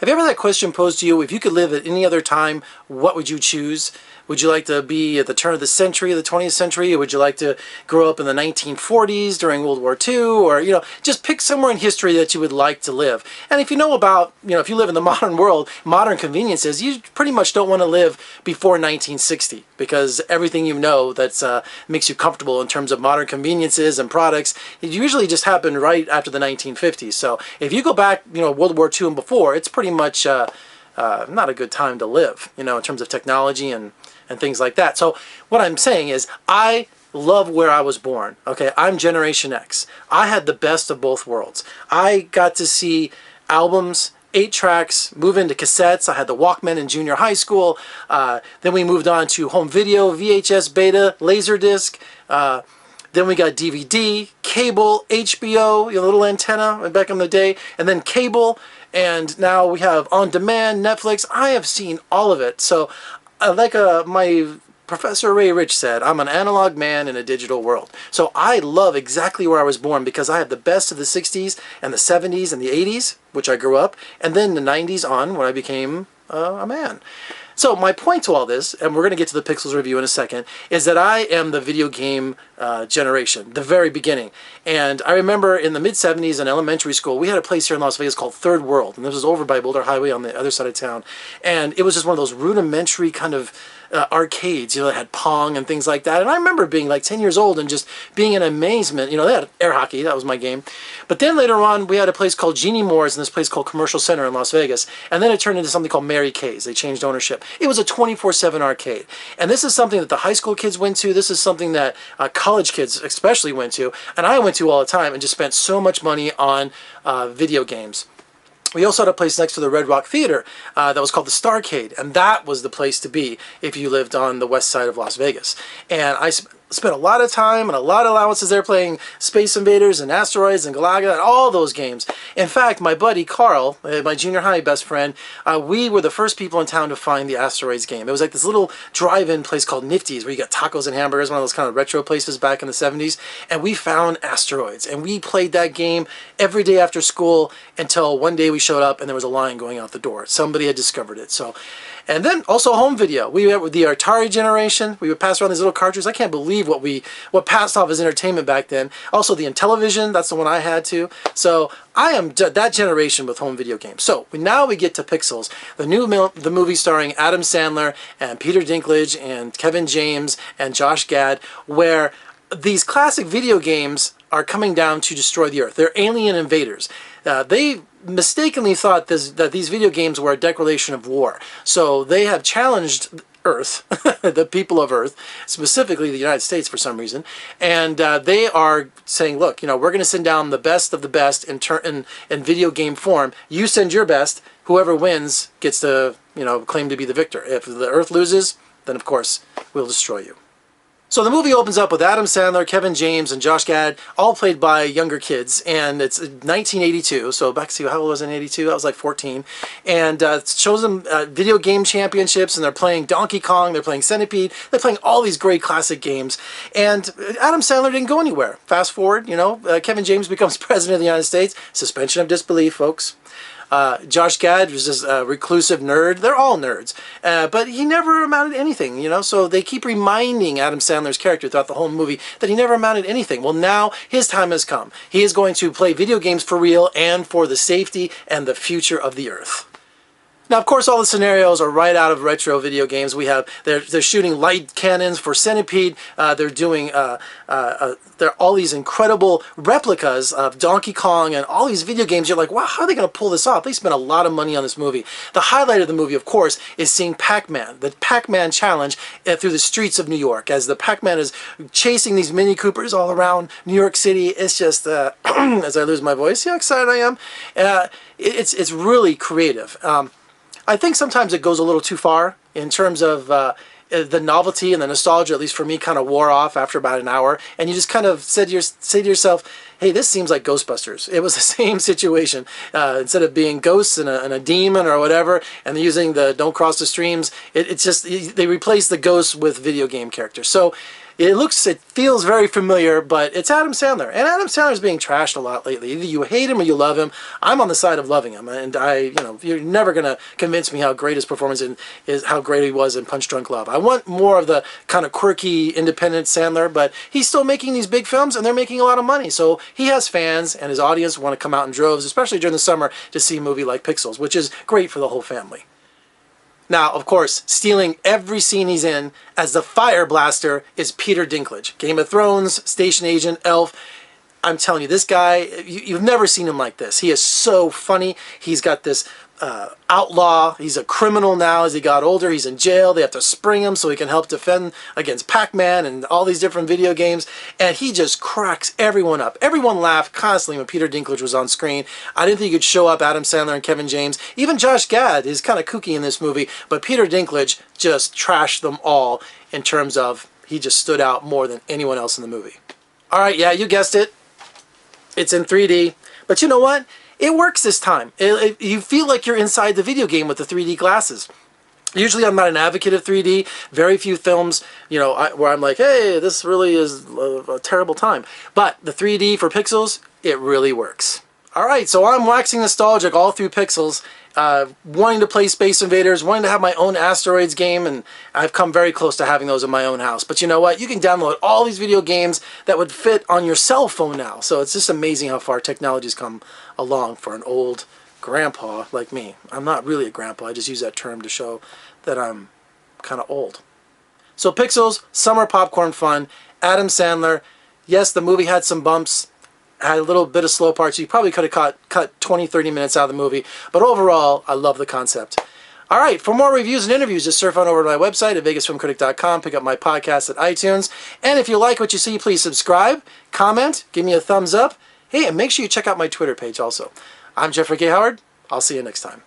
Have you ever had that question posed to you, if you could live at any other time, what would you choose? Would you like to be at the turn of the century, the 20th century? Or would you like to grow up in the 1940s during World War II? Or, just pick somewhere in history that you would like to live. And if you know about, if you live in the modern world, modern conveniences, you pretty much don't want to live before 1960, because everything that makes you comfortable in terms of modern conveniences and products, it usually just happened right after the 1950s. So if you go back, World War II and before, it's pretty much not a good time to live, in terms of technology and things like that. So what I'm saying is, I love where I was born. Okay, I'm Generation X. I had the best of both worlds. I got to see albums, 8 tracks, move into cassettes. I had the Walkman in junior high school. Then we moved on to home video, VHS, beta, Laserdisc. Then we got DVD, cable, HBO, little antenna back in the day, and then cable. And now we have on-demand, Netflix. I have seen all of it. So like my Professor Ray Rich said, I'm an analog man in a digital world. So I love exactly where I was born, because I have the best of the 60s and the 70s and the 80s, which I grew up, and then the 90s on when I became a man. So my point to all this, and we're going to get to the Pixels review in a second, is that I am the video game generation, the very beginning. And I remember in the mid-70s in elementary school, we had a place here in Las Vegas called Third World, and this was over by Boulder Highway on the other side of town. And it was just one of those rudimentary kind of arcades, that had Pong and things like that. And I remember being like 10 years old and just being in amazement. They had air hockey, that was my game. But then later on, we had a place called Jeannie Moore's and this place called Commercial Center in Las Vegas. And then it turned into something called Mary Kay's. They changed ownership. It was a 24/7 arcade. And this is something that the high school kids went to. This is something that college kids especially went to. And I went to all the time and just spent so much money on video games. We also had a place next to the Red Rock Theater that was called the Starcade, and that was the place to be if you lived on the west side of Las Vegas. And I spent a lot of time and a lot of allowances there playing Space Invaders and Asteroids and Galaga and all those games. In fact, my buddy Carl, my junior high best friend, we were the first people in town to find the Asteroids game. It was like this little drive-in place called Nifty's where you got tacos and hamburgers, one of those kind of retro places back in the 70s. And we found Asteroids, and we played that game every day after school until one day we showed up and there was a line going out the door. Somebody had discovered it. And then also home video. We went with the Atari generation. We would pass around these little cartridges. I can't believe what passed off as entertainment back then. Also the Intellivision, that's the one I had too. So I am that generation with home video games. So now we get to Pixels, the movie starring Adam Sandler and Peter Dinklage and Kevin James and Josh Gad, where these classic video games are coming down to destroy the Earth. They're alien invaders. They mistakenly thought that these video games were a declaration of war. So they have challenged Earth, the people of Earth, specifically the United States for some reason, and they are saying, look, we're going to send down the best of the best in video game form. You send your best. Whoever wins gets to, claim to be the victor. If the Earth loses, then of course we'll destroy you. So the movie opens up with Adam Sandler, Kevin James, and Josh Gad, all played by younger kids, and it's 1982, so back to how old was I in 82? I was like 14, and it shows them video game championships, and they're playing Donkey Kong, they're playing Centipede, they're playing all these great classic games, and Adam Sandler didn't go anywhere. Fast forward, Kevin James becomes president of the United States, suspension of disbelief, folks. Josh Gad was just a reclusive nerd. They're all nerds. But he never amounted to anything, So they keep reminding Adam Sandler's character throughout the whole movie that he never amounted to anything. Well, now his time has come. He is going to play video games for real and for the safety and the future of the Earth. Now, of course, all the scenarios are right out of retro video games. They're shooting light cannons for Centipede. They're doing all these incredible replicas of Donkey Kong and all these video games. You're like, wow, how are they going to pull this off? They spent a lot of money on this movie. The highlight of the movie, of course, is seeing Pac-Man, the Pac-Man challenge through the streets of New York, as the Pac-Man is chasing these Mini Coopers all around New York City. It's just, as I lose my voice, see how excited I am? It's really creative. I think sometimes it goes a little too far in terms of the novelty and the nostalgia, at least for me, kind of wore off after about an hour. And you just kind of say to yourself, hey, this seems like Ghostbusters. It was the same situation. Instead of being ghosts and a demon or whatever, and using the don't cross the streams, it's just, they replaced the ghosts with video game characters. So It feels very familiar, but it's Adam Sandler. And Adam Sandler's being trashed a lot lately. Either you hate him or you love him. I'm on the side of loving him. And you're never going to convince me how great his performance is, how great he was in Punch Drunk Love. I want more of the kind of quirky, independent Sandler, but he's still making these big films and they're making a lot of money. So he has fans and his audience want to come out in droves, especially during the summer, to see a movie like Pixels, which is great for the whole family. Now, of course, stealing every scene he's in as the fire blaster is Peter Dinklage. Game of Thrones, station agent, elf. I'm telling you, this guy, you've never seen him like this. He is so funny. He's got this outlaw. He's a criminal now as he got older. He's in jail. They have to spring him so he can help defend against Pac-Man and all these different video games. And he just cracks everyone up. Everyone laughed constantly when Peter Dinklage was on screen. I didn't think you could show up Adam Sandler and Kevin James. Even Josh Gad is kind of kooky in this movie. But Peter Dinklage just trashed them all in terms of he just stood out more than anyone else in the movie. All right, yeah, you guessed it. It's in 3D. But you know what? It works this time. You feel like you're inside the video game with the 3D glasses. Usually I'm not an advocate of 3D. Very few films, where I'm like, hey, this really is a terrible time. But the 3D for Pixels, it really works. All right, so I'm waxing nostalgic all through Pixels, wanting to play Space Invaders, wanting to have my own Asteroids game, and I've come very close to having those in my own house. But you know what? You can download all these video games that would fit on your cell phone now. So it's just amazing how far technology's come along for an old grandpa like me. I'm not really a grandpa. I just use that term to show that I'm kind of old. So Pixels, summer popcorn fun. Adam Sandler. Yes, the movie had some bumps. Had a little bit of slow parts. You probably could have cut 20, 30 minutes out of the movie. But overall, I love the concept. All right, for more reviews and interviews, just surf on over to my website at vegasfilmcritic.com. Pick up my podcast at iTunes. And if you like what you see, please subscribe, comment, give me a thumbs up. Hey, and make sure you check out my Twitter page also. I'm Jeffrey K. Howard. I'll see you next time.